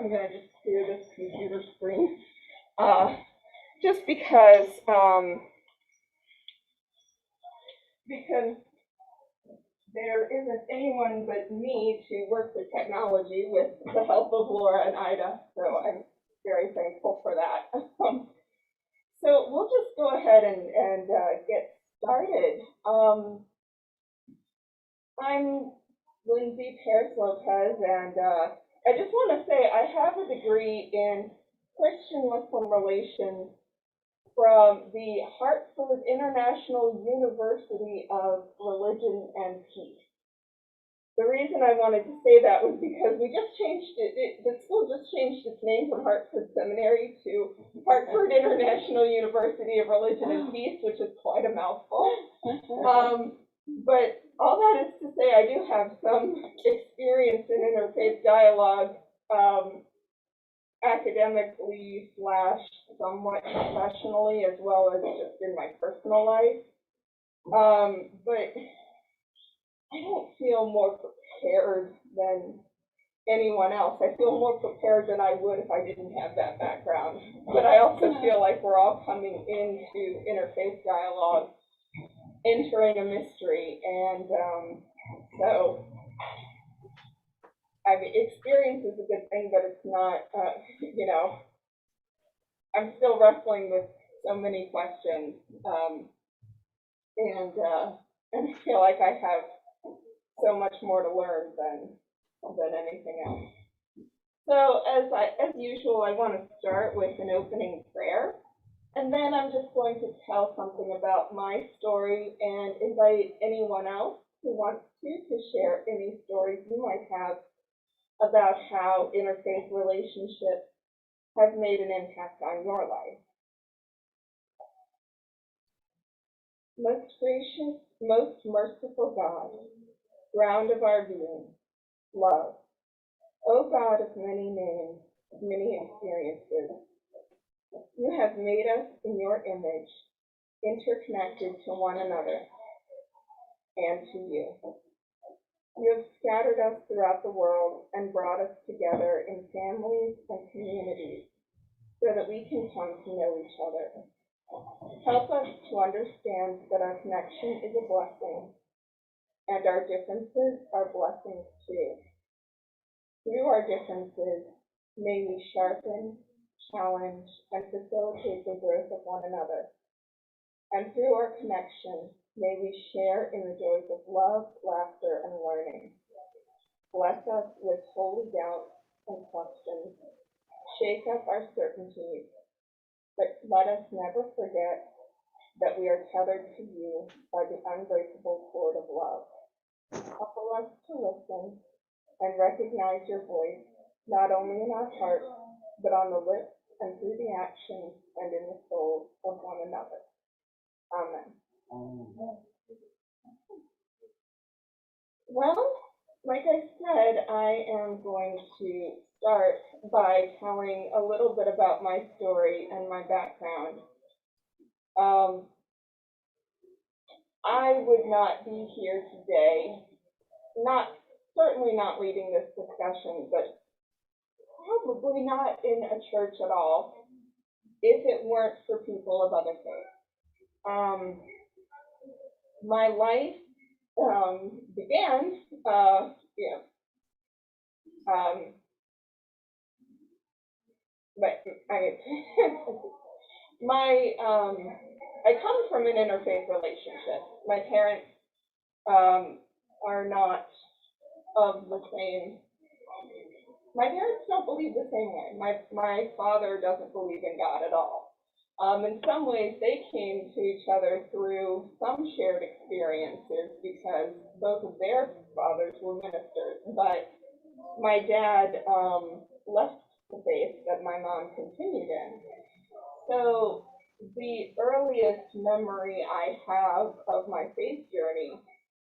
I'm going to just clear this computer screen, just because there isn't anyone but me to work with technology with the help of Laura and Ida, so I'm very thankful for that. So we'll just go ahead and get started. I'm Lindsay Perez-Lopez, and I just want to say I have a degree in Christian-Muslim relations from the Hartford International University of Religion and Peace. The reason I wanted to say that was because we just changed it, the school just changed its name from Hartford Seminary to Hartford International University of Religion and Peace, which is quite a mouthful. But all that is to say, I do have some experience in interfaith dialogue, academically / somewhat professionally, as well as just in my personal life. But I don't feel more prepared than anyone else. I feel more prepared than I would if I didn't have that background. But I also feel like we're all coming into interfaith dialogue, entering a mystery, and so I mean, experience is a good thing, but it's not, you know, I'm still wrestling with so many questions, and I feel like I have so much more to learn than anything else. So as usual, I want to start with an opening prayer, and then I'm just going to tell something about my story and invite anyone else who wants to share any stories you might have about how interfaith relationships have made an impact on your life. Most gracious, most merciful God, ground of our being, love, O God of many names, of many experiences, you have made us in your image, interconnected to one another and to you. You have scattered us throughout the world and brought us together in families and communities so that we can come to know each other. Help us to understand that our connection is a blessing and our differences are blessings too. Through our differences, may we sharpen, challenge, and facilitate the growth of one another. And through our connection, may we share in the joys of love, laughter, and learning. Bless us with holy doubts and questions. Shake up our certainties, but let us never forget that we are tethered to you by the unbreakable cord of love. Help us to listen and recognize your voice, not only in our hearts, but on the lips and through the actions and in the souls of one another. Amen. Well, like I said, I am going to start by telling a little bit about my story and my background. I would not be here today, certainly not leading this discussion, but probably not in a church at all, if it weren't for people of other faiths. My life began, but I come from an interfaith relationship. My parents are not of the same. My parents don't believe the same way. My father doesn't believe in God at all. In some ways, they came to each other through some shared experiences because both of their fathers were ministers. But my dad left the faith that my mom continued in. So the earliest memory I have of my faith journey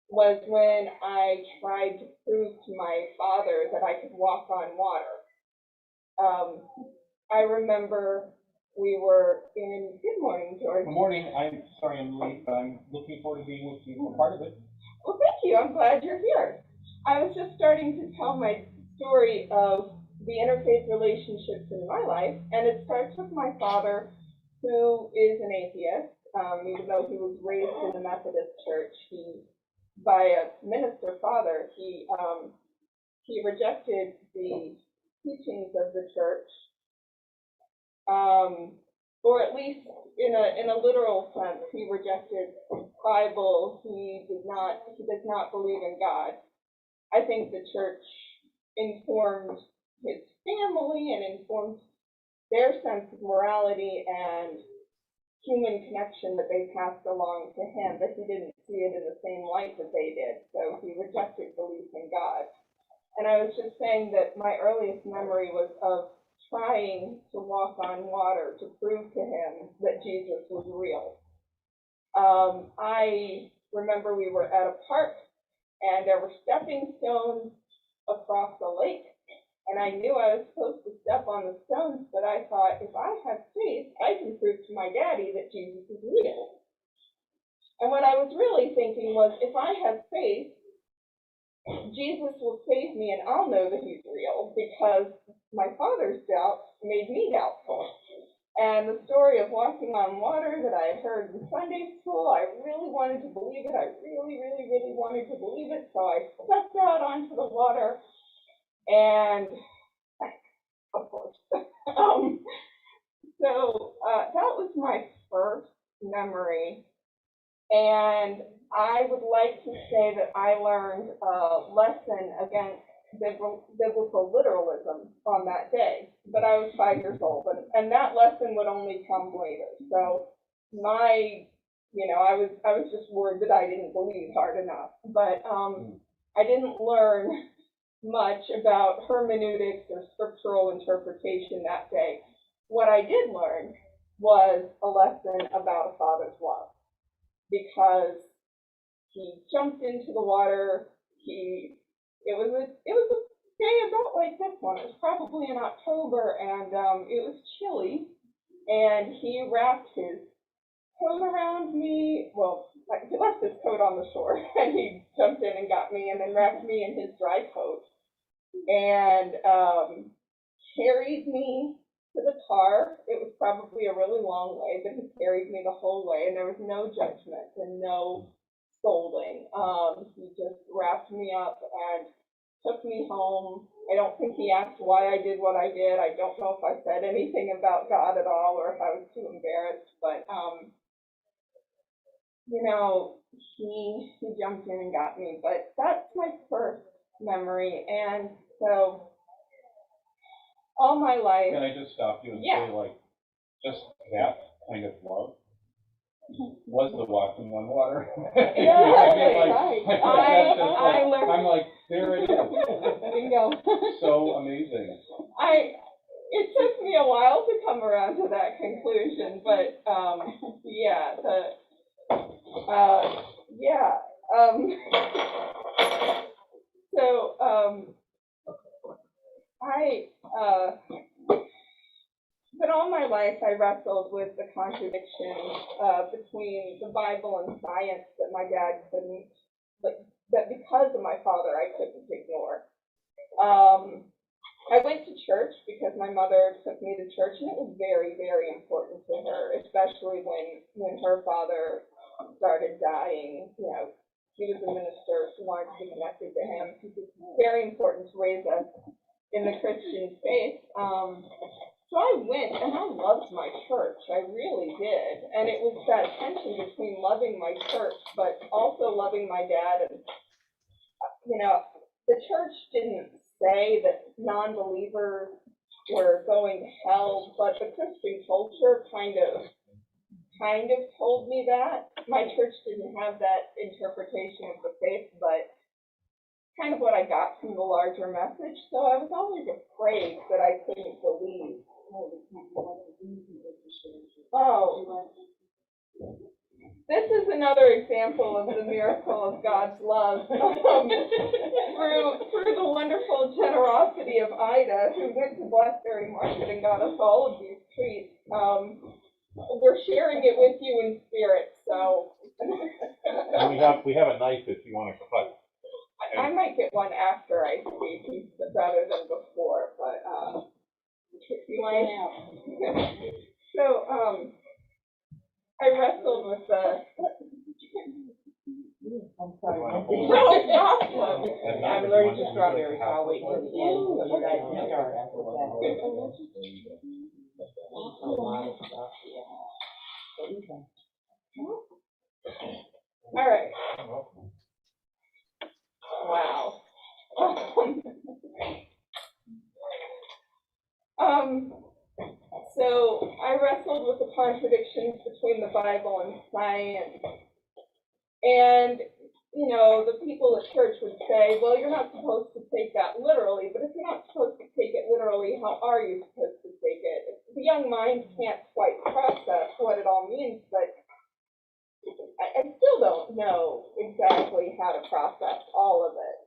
was when I tried to prove to my father that I could walk on water. I remember we were in, good morning, George. Good morning. I'm sorry I'm late, but I'm looking forward to being with you for part of it. Well, thank you. I'm glad you're here. I was just starting to tell my story of the interfaith relationships in my life, and it starts with my father, who is an atheist. Even though he was raised in the Methodist Church, by a minister father, he rejected the teachings of the church, or at least in a literal sense, he rejected Bible. He does not believe in God. I think the church informed his family and informed their sense of morality and human connection that they passed along to him, but he didn't see it in the same light that they did, so he rejected belief in God. And I was just saying that my earliest memory was of trying to walk on water to prove to him that Jesus was real. I remember we were at a park, and there were stepping stones across the lake, and I knew I was supposed to step on the stones, but I thought, if I have faith, I can prove to my daddy that Jesus is real. And what I was really thinking was, if I have faith, Jesus will save me and I'll know that he's real, because my father's doubt made me doubtful. And the story of walking on water that I had heard in Sunday school, I really wanted to believe it. I really, really, really wanted to believe it. So I stepped out onto the water, and of course. So that was my first memory. And I would like to say that I learned a lesson against biblical literalism on that day, but I was 5 years old, and that lesson would only come later. So I was just worried that I didn't believe hard enough, but I didn't learn much about hermeneutics or scriptural interpretation that day. What I did learn was a lesson about a father's love, because he jumped into the water. It was a day about like this one. It was probably in October, and it was chilly, and he wrapped his coat around me. Well, he left his coat on the shore, and he jumped in and got me, and then wrapped me in his dry coat, and carried me to the car. It was probably a really long way, but he carried me the whole way, and there was no judgment and no scolding. He just wrapped me up and took me home. I don't think he asked why I did what I did. I don't know if I said anything about God at all, or if I was too embarrassed, but he jumped in and got me. But that's my first memory, and so all my life. Can I just stop you and Yeah. say, like, just that kind of love was the walking on water? Yeah, right. I'm like, there it is. Bingo. So amazing. It took me a while to come around to that conclusion, but yeah. But all my life I wrestled with the contradiction between the Bible and science that my dad couldn't, that because of my father I couldn't ignore. I went to church because my mother took me to church, and it was very, very important to her, especially when her father started dying. He was a minister, she wanted to be connected to him. It was very important to raise us in the Christian faith. So I went, and I loved my church. I really did. And it was that tension between loving my church, but also loving my dad. And, the church didn't say that non-believers were going to hell, but the Christian culture kind of told me that. My church didn't have that interpretation of the faith, but kind of what I got from the larger message. So I was always afraid that I couldn't believe. Oh, this is another example of the miracle of God's love. Through the wonderful generosity of Ida, who went to Blackberry Market and got us all of these treats. We're sharing it with you in spirit, so. And we have a knife if you want to cut. I might get one after I speak rather than before, but. but so I wrestled with the. I'm sorry. No, it's awesome. I'm allergic to strawberries, so I'll wait till the end, so you guys can start with that. A lot of stuff, yeah. All right. Wow. So I wrestled with the contradictions between the Bible and science. And, you know, the people at church would say, well, you're not supposed to take that literally, but if you're not supposed to take it literally, how are you supposed to take it? The young mind can't quite process what it all means, but I still don't know exactly how to process all of it.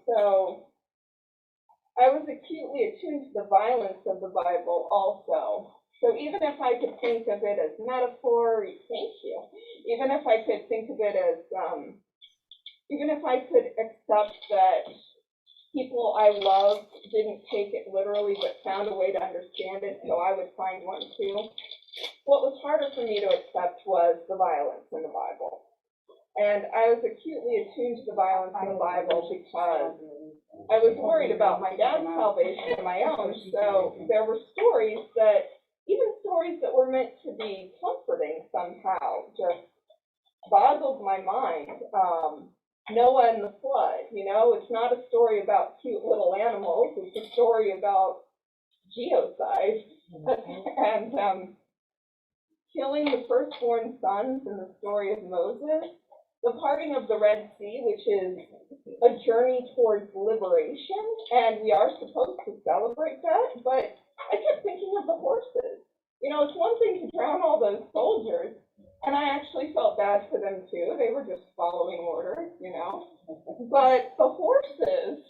So I was acutely attuned to the violence of the Bible also. So even if I could think of it as metaphor, thank you. Even if I could think of it as, even if I could accept that people I loved didn't take it literally but found a way to understand it, so I would find one too. What was harder for me to accept was the violence in the Bible. And I was acutely attuned to the violence in the Bible because I was worried about my dad's salvation and my own, so there were stories that, even stories that were meant to be comforting somehow, just boggled my mind. Noah and the flood, you know, it's not a story about cute little animals, it's a story about genocide and killing the firstborn sons in the story of Moses, the parting of the Red Sea, which is a journey towards liberation, and we are supposed to celebrate that, but I kept thinking of the horses. You know, it's one thing to drown all those soldiers, and I actually felt bad for them too. They were just following orders, you know. But the horses,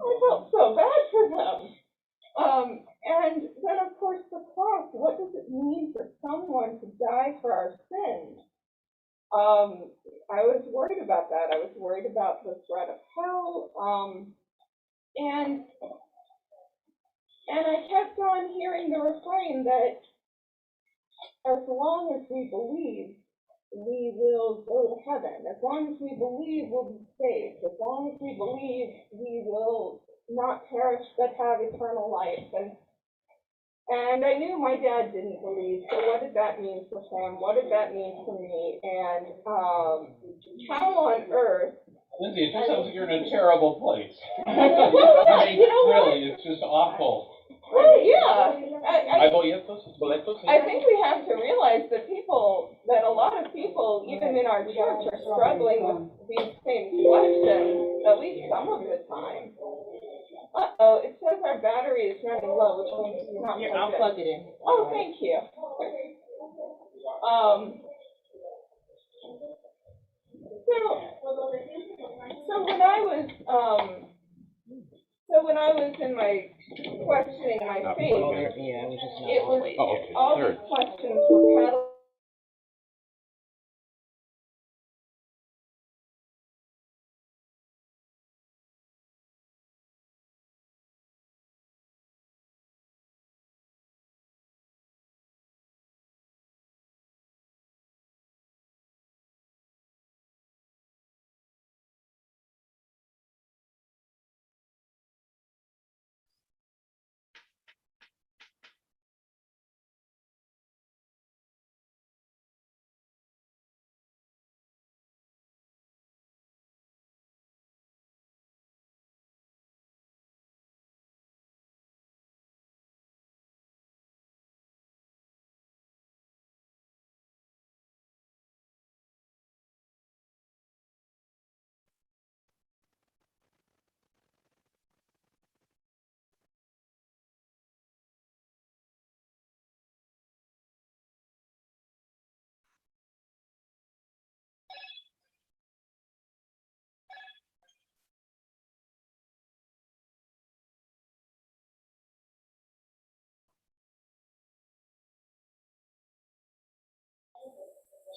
I felt so bad for them. And then, of course, the cross. What does it mean for someone to die for our sins? I was worried about that. I was worried about the threat of hell. And I kept on hearing the refrain that as long as we believe, we will go to heaven. As long as we believe, we'll be saved. As long as we believe, we will not perish but have eternal life. And I knew my dad didn't believe, so what did that mean for him? What did that mean for me? And how on earth? Lindsay, it just sounds like you're in a terrible place. Well, I mean, you know what? really, it's just awful. Well, yeah. I think we have to realize that a lot of people, even in our church, are struggling with these same questions, at least some of the time. Uh-oh, it says our battery is running low, which means it's not Here, I'll plug it in. Oh, thank you. So when I was in my questioning my faith, Yeah, I was just not it was always. Oh, okay. all Third. these questions were paddled.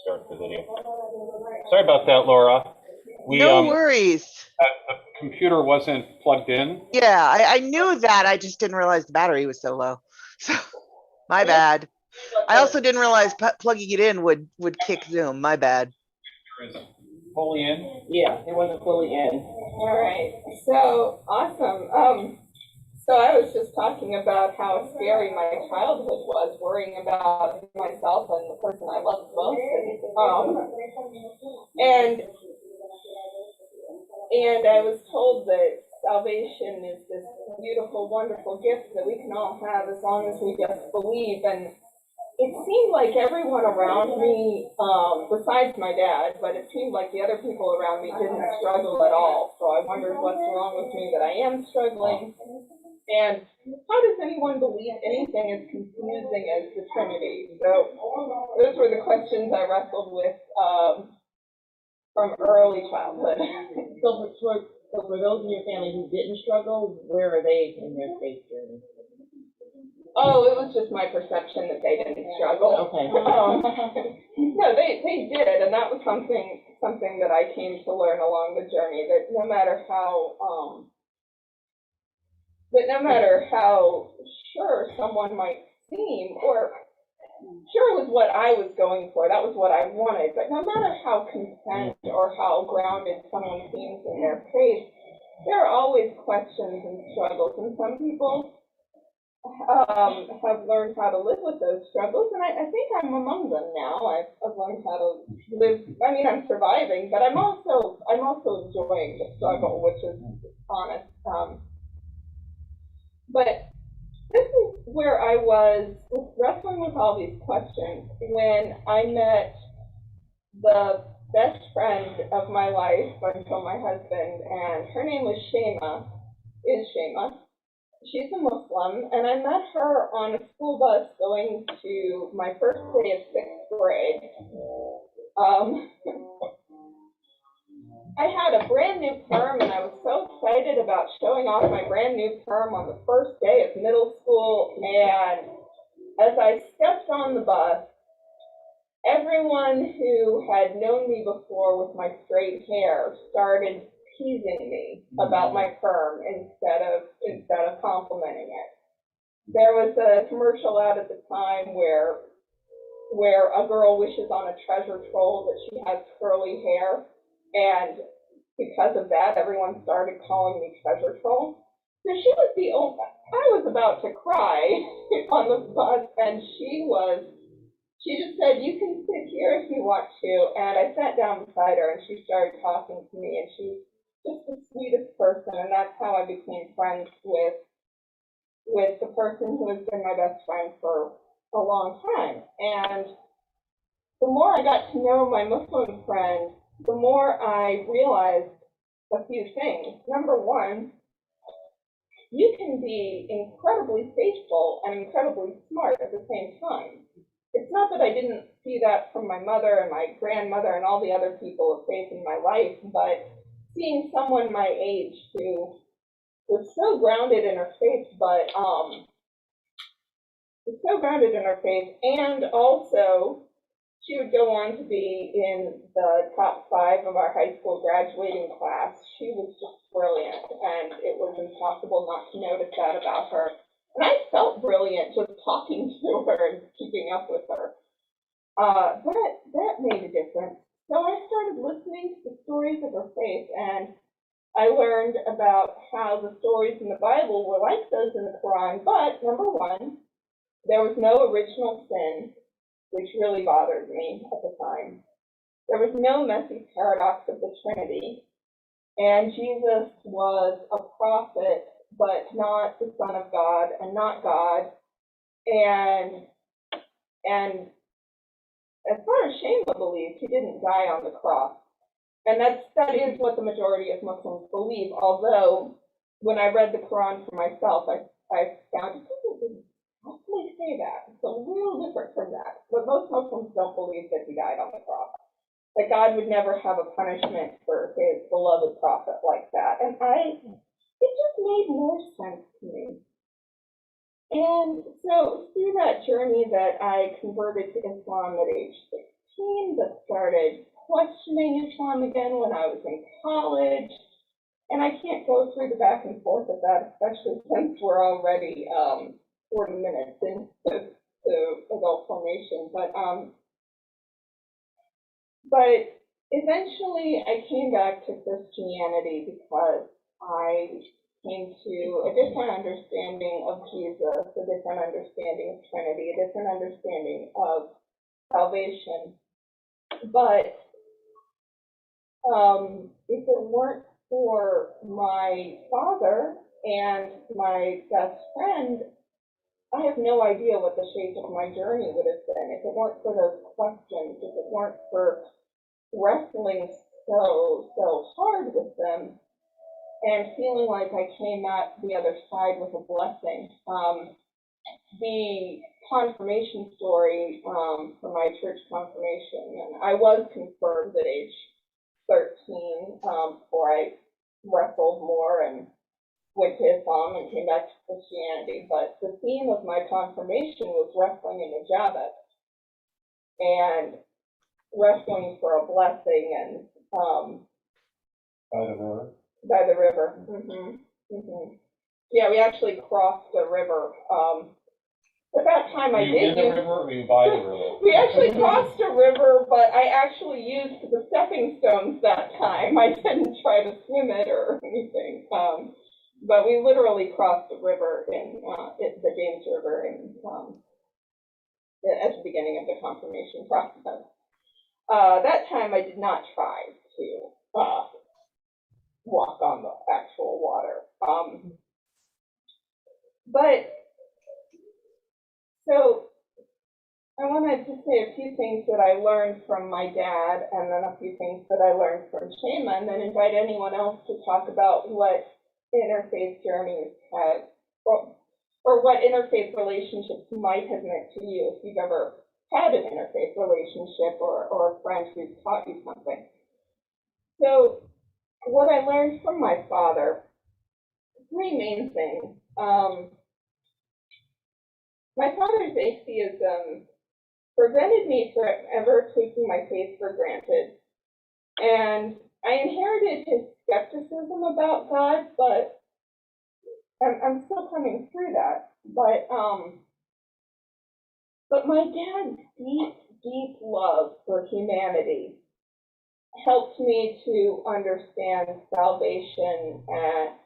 Start the video. Sorry about that, Laura. No worries. The computer wasn't plugged in. Yeah, I knew that. I just didn't realize the battery was so low. So, my bad. I also didn't realize plugging it in would kick Zoom. My bad. Is fully in. Yeah, it wasn't fully in. All right, so awesome. So I was just talking about how scary my childhood was, worrying about myself and the person I loved most. And I was told that salvation is this beautiful, wonderful gift that we can all have as long as we just believe. And it seemed like everyone around me, besides my dad, but it seemed like the other people around me didn't struggle at all. So I wondered what's wrong with me that I am struggling. And how does anyone believe anything as confusing as the Trinity? So those were the questions I wrestled with from early childhood. So for those in your family who didn't struggle, where are they in their faith journey? Oh, it was just my perception that they didn't struggle. Okay. No, they did, and that was something that I came to learn along the journey, that no matter how sure someone might seem, or sure was what I was going for, that was what I wanted, but no matter how content or how grounded someone seems in their faith, there are always questions and struggles, and some people have learned how to live with those struggles, and I think I'm among them now. I've learned how to live. I mean, I'm surviving, but I'm also enjoying the struggle, which is honest. But this is where I was wrestling with all these questions when I met the best friend of my life until my husband, and her name was Shema. She's a Muslim, and I met her on a school bus going to my first day of 6th grade. I had a brand new perm, and I was so excited about showing off my brand new perm on the first day of middle school, and as I stepped on the bus, everyone who had known me before with my straight hair started teasing me about my perm instead of complimenting it. There was a commercial out at the time where a girl wishes on a treasure trove that she has curly hair, and because of that, everyone started calling me Treasure Troll. So she was the only. I was about to cry on the bus, and she just said, "You can sit here if you want to." And I sat down beside her, and she started talking to me, and she was just the sweetest person, and that's how I became friends with the person who has been my best friend for a long time. And the more I got to know my Muslim friend, the more I realized a few things. Number one, you can be incredibly faithful and incredibly smart at the same time. It's not that I didn't see that from my mother and my grandmother and all the other people of faith in my life, but seeing someone my age who was so grounded in her faith, and also she would go on to be in the top 5 of our high school graduating class. She was just brilliant, and it was impossible not to notice that about her. And I felt brilliant just talking to her and keeping up with her. That made a difference. So I started listening to the stories of her faith, and I learned about how the stories in the Bible were like those in the Quran, but number one, there was no original sin, which really bothered me at the time. There was no messy paradox of the Trinity, and Jesus was a prophet, but not the Son of God and not God. And as far as Shema believed, he didn't die on the cross. And that is what the majority of Muslims believe, although when I read the Quran for myself, I found it doesn't actually say that. It's a little different from that. But most Muslims don't believe that he died on the cross. That God would never have a punishment for his beloved prophet like that. And it just made more sense to me. And so through that journey that I converted to Islam at age 16, but started questioning Islam again when I was in college. And I can't can't go through the back and forth of that, especially since we're already 40 minutes into adult formation. But eventually I came back to Christianity because I came to a different understanding of Jesus, a different understanding of Trinity, a different understanding of salvation. But if it weren't for my father and my best friend, I have no idea what the shape of my journey would have been. If it weren't for those questions, if it weren't for wrestling so hard with them and feeling like I came at the other side with a blessing. The confirmation story for my church confirmation, and I was confirmed at age 13 before I wrestled more and went to Islam and came back to Christianity. But the theme of my confirmation was wrestling in the Jabbat and wrestling for a blessing and By the river. by the river. Yeah, we actually crossed the river. At that time, Were I you did in the use. river or were you by the river? We actually crossed a river, but I actually used the stepping stones that time. I didn't try to swim it or anything. But we literally crossed the river in the James River at the beginning of the confirmation process. That time I did not try to walk on the actual water. But so I wanted to say a few things that I learned from my dad, and then a few things that I learned from Shema, and then invite anyone else to talk about what interfaith journeys have, or what interfaith relationships might have meant to you if you've ever had an interfaith relationship or a friend who's taught you something. So what I learned from my father, three main things. My father's atheism prevented me from ever taking my faith for granted. And I inherited his skepticism about God, but I'm still coming through that. But my dad's deep love for humanity helped me to understand salvation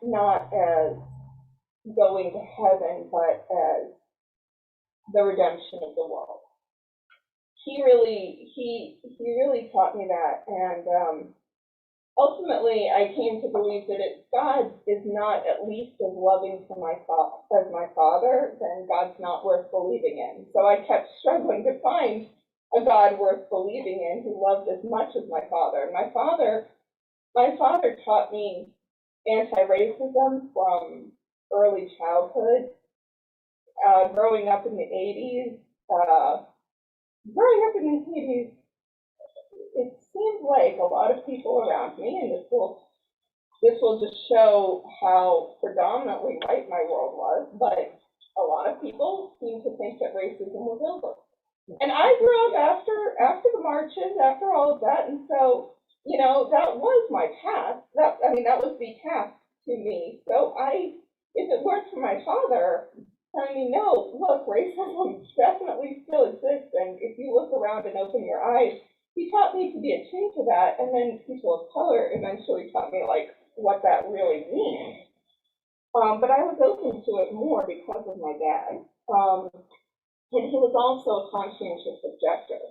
not as going to heaven, but as the redemption of the world. He really taught me that, and ultimately I came to believe that if God is not at least as loving as my father, then God's not worth believing in. So I kept struggling to find a God worth believing in who loved as much as my father. My father taught me anti-racism from early childhood. Growing up in the 80s, it seemed like a lot of people around me, and this will just show how predominantly white my world was, but a lot of people seemed to think that racism was over. And I grew up after the marches, after all of that, and so, that was my past. That was the past to me. So if it weren't for my father telling me, no, look, racism definitely still exists, and if you look around and open your eyes, he taught me to be attuned to that, and then people of color eventually taught me, what that really means. But I was open to it more because of my dad. And he was also a conscientious objector.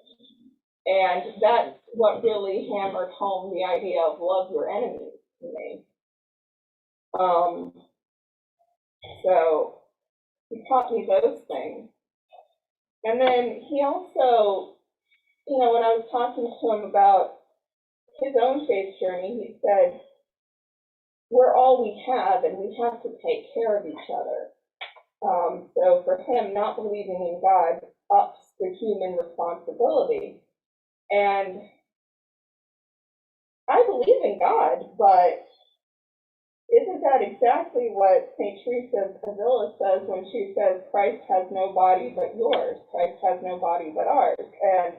And that's what really hammered home the idea of love your enemies to me. So he taught me those things. And then he also, when I was talking to him about his own faith journey, he said, we're all we have, and we have to take care of each other. So for him, not believing in God ups the human responsibility. And I believe in God, but isn't that exactly what St. Teresa of Avila says when she says, Christ has no body but yours, Christ has no body but ours? And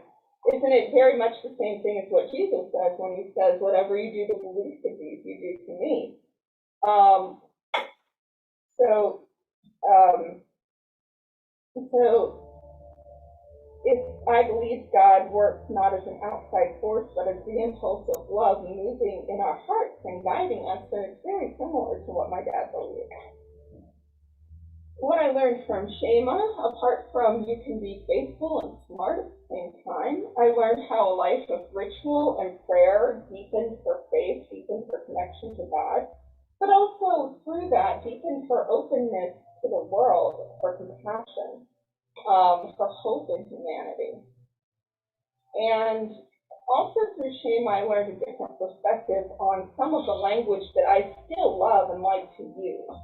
isn't it very much the same thing as what Jesus says when he says, whatever you do to the least of these, you do to me? Um, so, um, so if I believe God works not as an outside force, but as the impulse of love moving in our hearts and guiding us, then it's very similar to what my dad believed. What I learned from Shema, apart from you can be faithful and smart at the same time, I learned how a life of ritual and prayer deepens her faith, deepens her connection to God, but also through that deepens her openness to the world, for compassion, for hope in humanity. And also through Shema, I learned a different perspective on some of the language that I still love and like to use.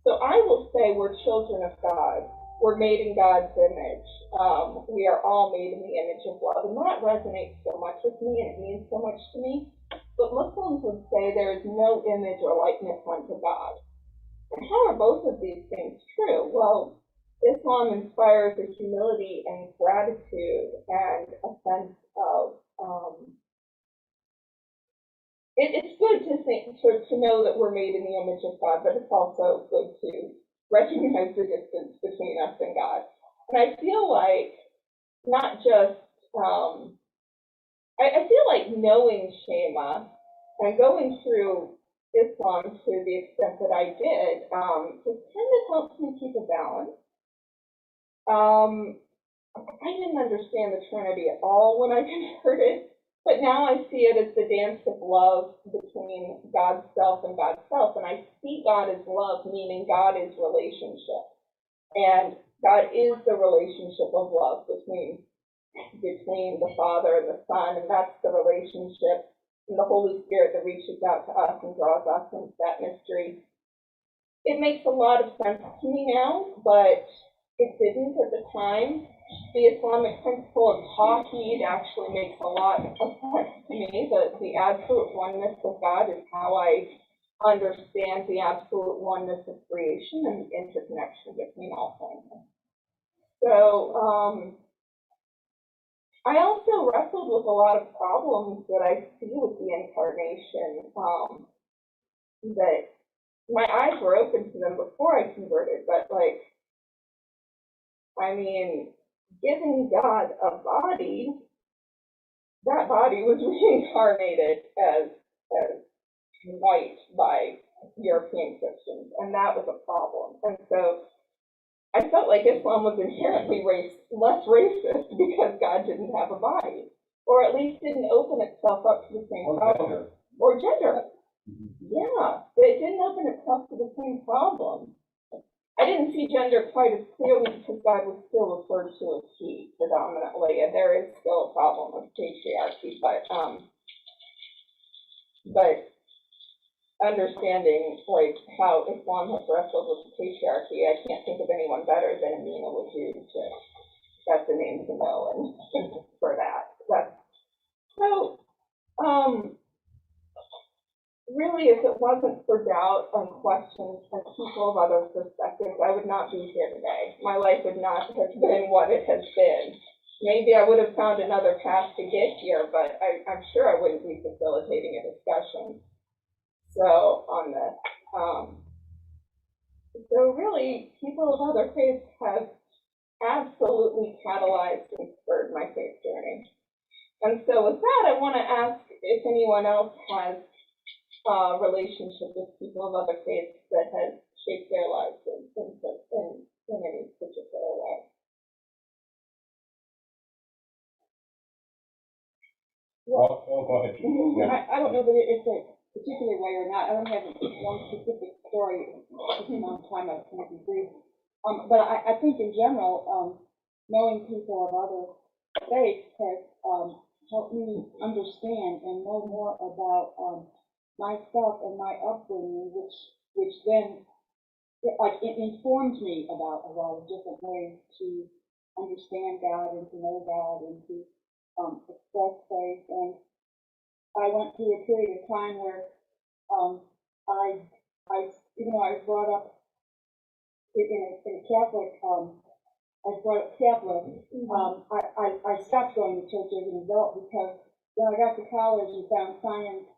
So I will say we're children of God. We're made in God's image. We are all made in the image of love. And that resonates so much with me, and it means so much to me. But Muslims would say there is no image or likeness unto God. And how are both of these things true? Well, Islam inspires a humility and gratitude and a sense of it's good to think to know that we're made in the image of God, but it's also good to recognize the distance between us and God. And I feel like not just I feel like knowing Shema and going through Islam to the extent that I did just kind of helps me keep a balance. I didn't understand the Trinity at all when I converted. But now I see it as the dance of love between God's self and God's self. And I see God as love, meaning God is relationship. And God is the relationship of love between the Father and the Son. And that's the relationship and the Holy Spirit that reaches out to us and draws us into that mystery. It makes a lot of sense to me now, but it didn't at the time. The Islamic principle of tawhid actually makes a lot of sense to me. The absolute oneness of God is how I understand the absolute oneness of creation and the interconnection between all things. So I also wrestled with a lot of problems that I see with the incarnation, that my eyes were open to them before I converted, but giving God a body, that body was reincarnated as white by European Christians, and that was a problem. And so I felt like Islam was inherently less racist because God didn't have a body, or at least didn't open itself up to the same problem. Or gender. Yeah, it didn't open itself to the same problem. I didn't see gender quite as clearly because God was still referred to as he predominantly, and there is still a problem with patriarchy, but understanding how Islam has wrestled with the patriarchy, I can't think of anyone better than Amina Wajid to that's the name to know and for that. Really, if it wasn't for doubt and questions and people of other perspectives, I would not be here today. My life would not have been what it has been. Maybe I would have found another path to get here, but I'm sure I wouldn't be facilitating a discussion. So on this. So really, people of other faiths have absolutely catalyzed and spurred my faith journey. And so with that, I want to ask if anyone else has relationship with people of other faiths that has shaped their lives in any particular way. Well, go ahead. I don't know that it's a particular way or not. I don't have one specific story. It's a long time I've kind of been brief. But I think in general, knowing people of other faiths has helped me understand and know more about myself and my upbringing, which then it informed me about a lot of different ways to understand God and to know God and to express faith. And I went through a period of time where even though I was brought up in a Catholic, I was brought up Catholic, I stopped going to church as an adult because when I got to college and found science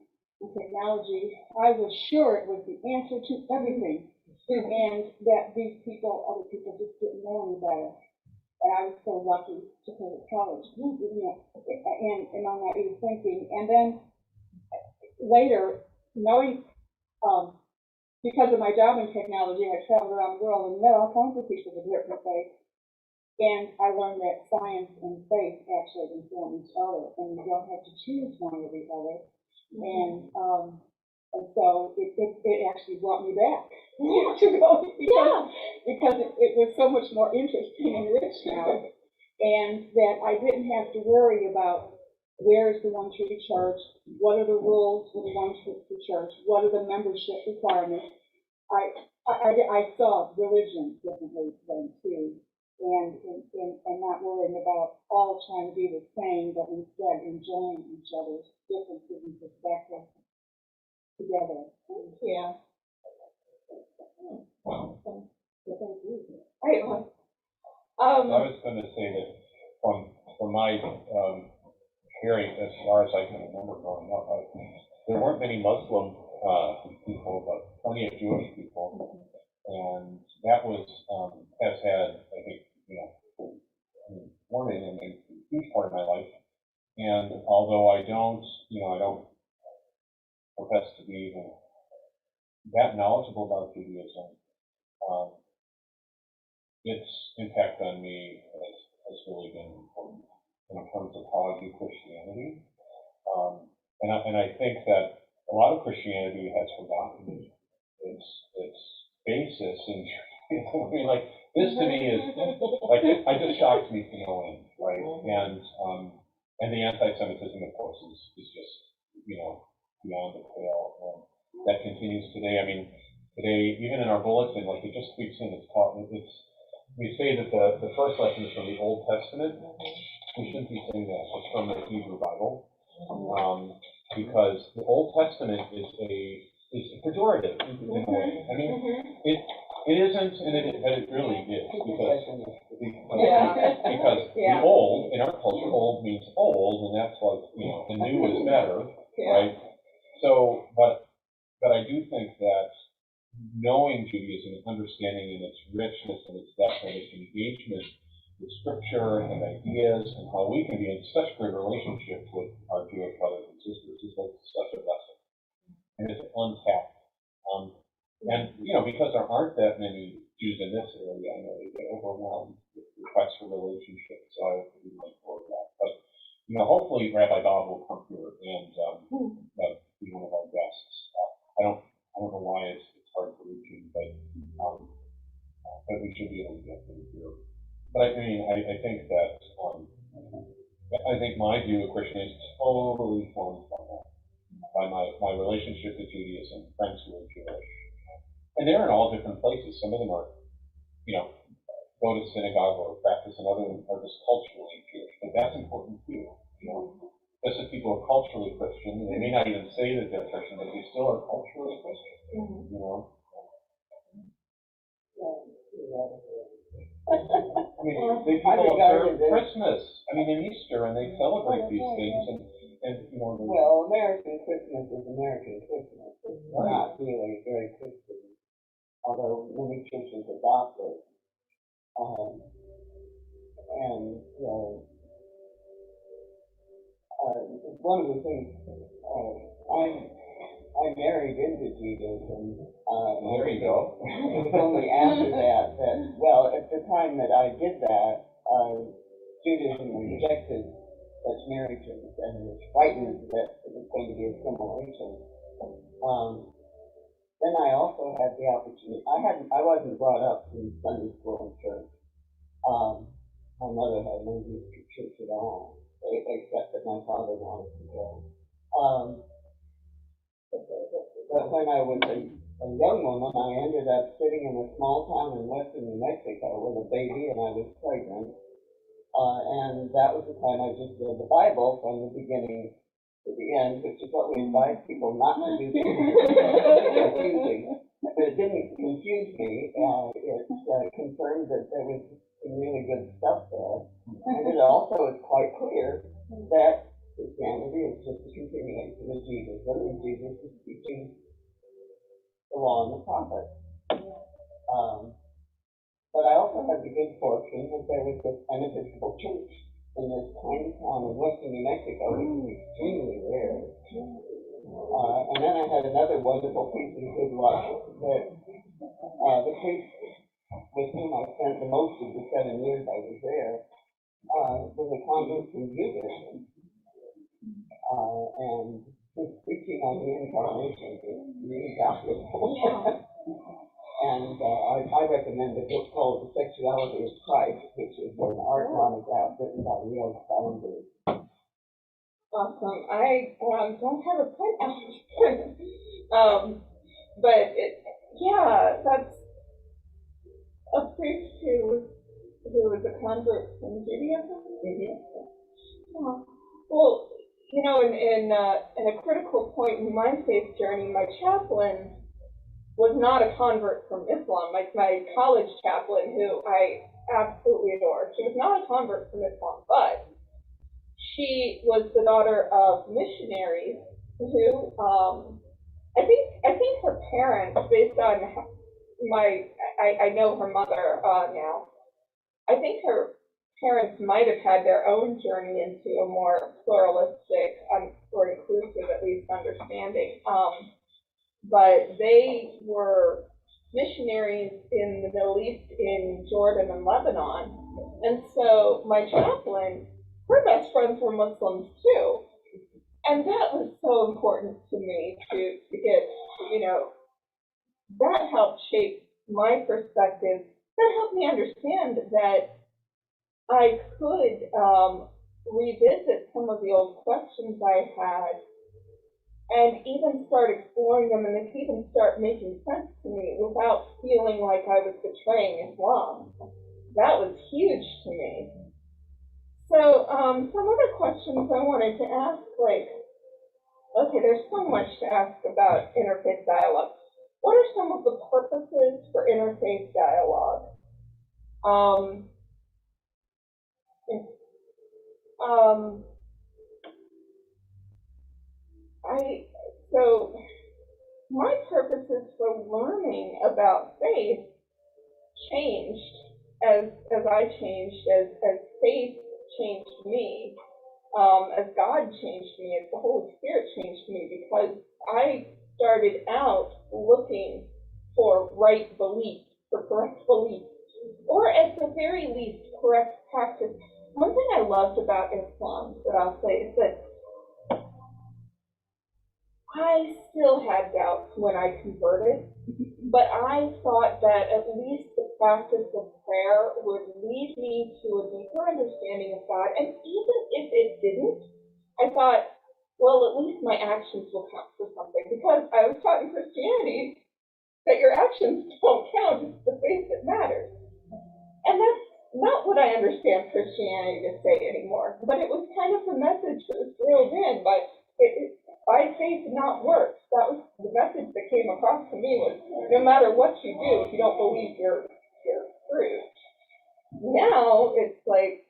and technology, I was sure it was the answer to everything, and that these people, other people, just didn't know any better. And I was so lucky to go to college, and on that naive thinking. And then later, knowing, because of my job in technology, I traveled around the world and met all kinds of people with different faiths. And I learned that science and faith actually inform each other, and you don't have to choose one or the other. And so it actually brought me back to go because it was so much more interesting and rich now, and that I didn't have to worry about where is the one true church, what are the rules for the one true church, what are the membership requirements. I saw religion differently then too. And not worrying about all trying to be the same, but instead enjoying each other's differences and perspectives together. Yeah. Thank you. Right. I was going to say that from my hearing, as far as I can remember growing up, there weren't many Muslim people, but plenty of Jewish people, and that was has had, I think, forming and a huge part of my life. And although I don't profess to be even that knowledgeable about Judaism, its impact on me has really been important in terms of how I view Christianity. And I think that a lot of Christianity has forgotten its basis in I mean, like, this to me is like, it just shocks me to no end, right? And the anti-Semitism, of course, is just beyond the pale, and that continues today. I mean, today, even in our bulletin, like, it just creeps in. We say that the first lesson is from the Old Testament. We shouldn't be saying that. It's from the Hebrew Bible, because the Old Testament is pejorative in a way. I mean, it isn't, but it really is, because the old, in our culture, old means old, and that's like, the new is better, right? So, but I do think that knowing Judaism and understanding its richness and its depth and its engagement with scripture and ideas and how we can be in such great relationship with our Jewish brothers and sisters is like such a blessing. And it's untapped. And, because there aren't that many Jews in this area, I know they get overwhelmed with requests for relationships, so I have to be mindful of that. But, hopefully Rabbi Bob will come here and be one of our guests. I don't know why it's hard to reach him, but we should be able to get him here. But I think that, I think my view of Christianity is totally formed by my relationship to Judaism, friends who are Jewish. And they're in all different places. Some of them are, go to synagogue or practice, and others are just culturally Jewish. But that's important too, Just as people are culturally Christian, and they may not even say that they're Christian, but they still are culturally Christian, I mean, people observe Christmas, and Easter, and they celebrate these things, and Well, American Christmas is American Christmas. It's not really very Christian, although many churches adopt it. One of the things, I married into Judaism. there you go. It was only after that, at the time that I did that, Judaism rejected such marriages and was frightened that it was going to be assimilation. Then I also had the opportunity. I wasn't brought up in Sunday school and church. My mother had no use for church at all, except that my father wanted to go. But when I was a young woman, I ended up sitting in a small town in western New Mexico with a baby, and I was pregnant. And that was the time I just read the Bible from the beginning to the end, which is what we advise people not to do. It's confusing. But it didn't confuse me. It confirmed that there was some really good stuff there. And it also is quite clear that Christianity is just a continuation of Jesus. them, and Jesus is teaching the law and the prophets. But I also had the good fortune that there was an Episcopal church in this tiny town in western New Mexico, which is extremely rare. And then I had another wonderful piece of good luck that the priest with whom I spent the most of the 7 years I was there was a convert from Judaism. And his preaching on the incarnation is really valuable. And I recommend a book called The Sexuality of Christ, which is an art monograph written by Leo Steinberg. Awesome. I don't have a pen out. But yeah, that's a priest who was a convert from Judaism. Mm-hmm. Well, you know, in a critical point in my faith journey, my chaplain was not a convert from Islam. Like my college chaplain, who I absolutely adore, she was not a convert from Islam, but she was the daughter of missionaries who, I think her parents, based on I know her mother now. I think her parents might have had their own journey into a more pluralistic or inclusive, at least, understanding. But they were missionaries in the Middle East, in Jordan and Lebanon. And so my chaplain, her best friends were Muslims too. And that was so important to me to get, you know, that helped shape my perspective. That helped me understand that I could revisit some of the old questions I had and even start exploring them, and they could even start making sense to me without feeling like I was betraying Islam. That was huge to me. So some other questions I wanted to ask, like, okay, there's so much to ask about interfaith dialogue. What are some of the purposes for interfaith dialogue? So my purposes for learning about faith changed as I changed, as faith changed me, as God changed me, as the Holy Spirit changed me, because I started out looking for right belief, for correct belief, or at the very least, correct practice. One thing I loved about Islam that I'll say is that I still had doubts when I converted, but I thought that at least the practice of prayer would lead me to a deeper understanding of God. And even if it didn't, I thought, well, at least my actions will count for something. Because I was taught in Christianity that your actions don't count, it's the faith that matters. And that's not what I understand Christianity to say anymore. But it was kind of the message that was drilled in, but by faith, not works. That was the message that came across to me, was no matter what you do, if you don't believe you're screwed. Now it's like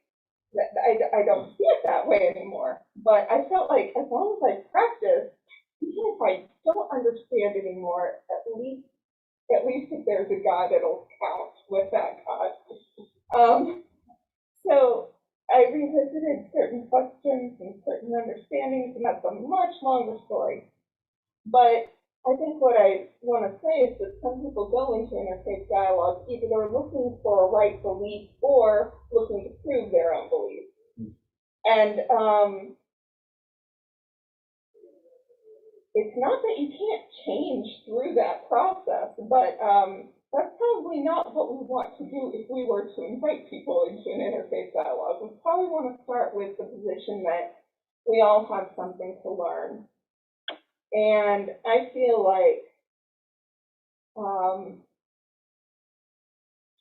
I don't see it that way anymore. But I felt like as long as I practice, even if I don't understand anymore, at least if there's a God, it'll count with that God. So I revisited certain questions and certain understandings, and that's a much longer story. But I think what I want to say is that some people go into interfaith dialogue either they're looking for a right belief or looking to prove their own belief. And it's not that you can't change through that process, but that's probably not what we want to do if we were to invite people into an interfaith dialogue. We probably want to start with the position that we all have something to learn. And I feel like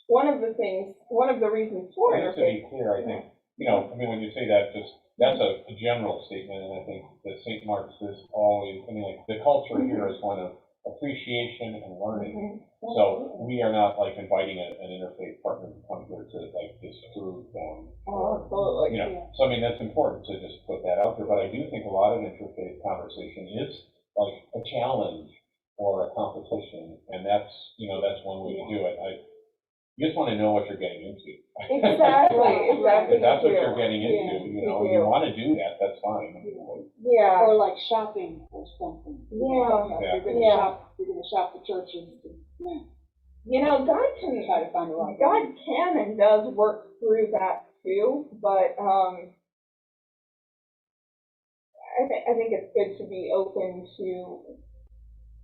one of the reasons for interfaith. Just to be clear, I think, when you say that, that's a general statement, and I think that St. Mark's is always, the culture here is one of appreciation and learning. Mm-hmm. So we are not like inviting an interfaith partner to come here to like disprove them. Oh, absolutely. So that's important to just put that out there. But I do think a lot of interfaith conversation is like a challenge or a competition, and that's, that's one way to do it. You just want to know what you're getting into. Exactly, exactly. If that's what you do. you're getting into, you you do. want to do that, that's fine. Yeah, Or like shopping or something. Yeah. You're gonna shop the churches. God can Try to find the right. God can and does work through that too, but I think it's good to be open to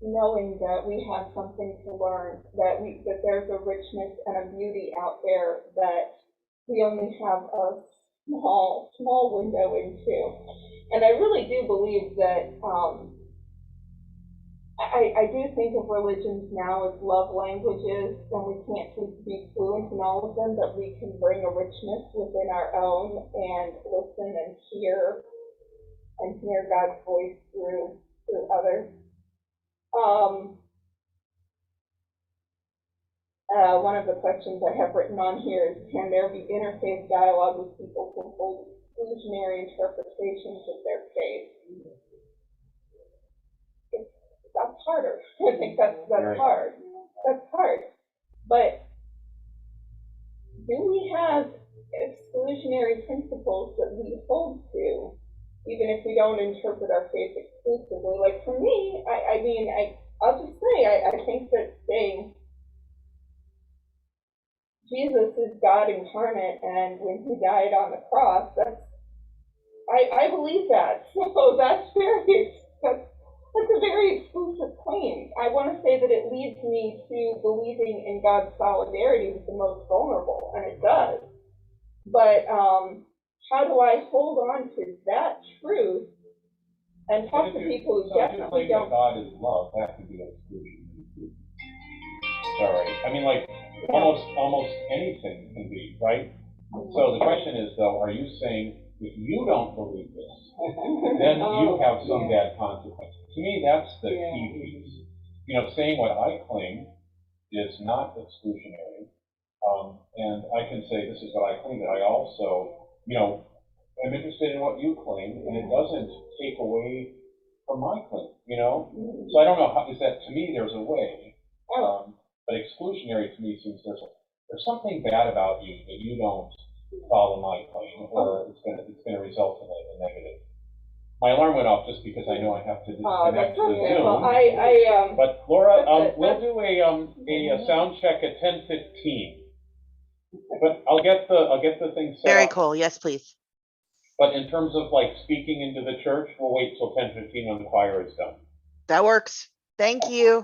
knowing that we have something to learn, that there's a richness and a beauty out there that we only have a small window into. And I really do believe that I do think of religions now as love languages, and we can't be fluent in all of them, but we can bring a richness within our own and listen and hear God's voice through others. One of the questions I have written on here is, can there be interfaith dialogue with people who hold exclusionary interpretations of their faith? That's harder. I think that's hard. That's hard. But do we have exclusionary principles that we hold to, even if we don't interpret our faith exclusively? Like for me, I'll just say, I think that saying Jesus is God incarnate, and when he died on the cross, I believe that. So that's a very exclusive claim. I want to say that it leads me to believing in God's solidarity with the most vulnerable, and it does. But how do I hold on to that truth and talk to people who definitely don't? God is love, that could be exclusion. Sorry. I mean, like, almost anything can be, right? So the question is, though, are you saying, if you don't believe this, then you have some bad consequences? To me, that's the key piece. Saying what I claim is not exclusionary, and I can say this is what I claim, that I also, am interested in what you claim, and it doesn't take away from my claim, So I don't know how, to me, there's a way. But exclusionary to me seems there's something bad about you that you don't follow my claim, or it's gonna result in a negative. My alarm went off just because I know I have to disconnect the Zoom. Well, but Laura, we'll do a sound check at 10:15. But I'll get the thing set Very up. cool. Yes, please. But in terms of like speaking into the church, we'll wait till 10:15 when the choir is done. That works. Thank you.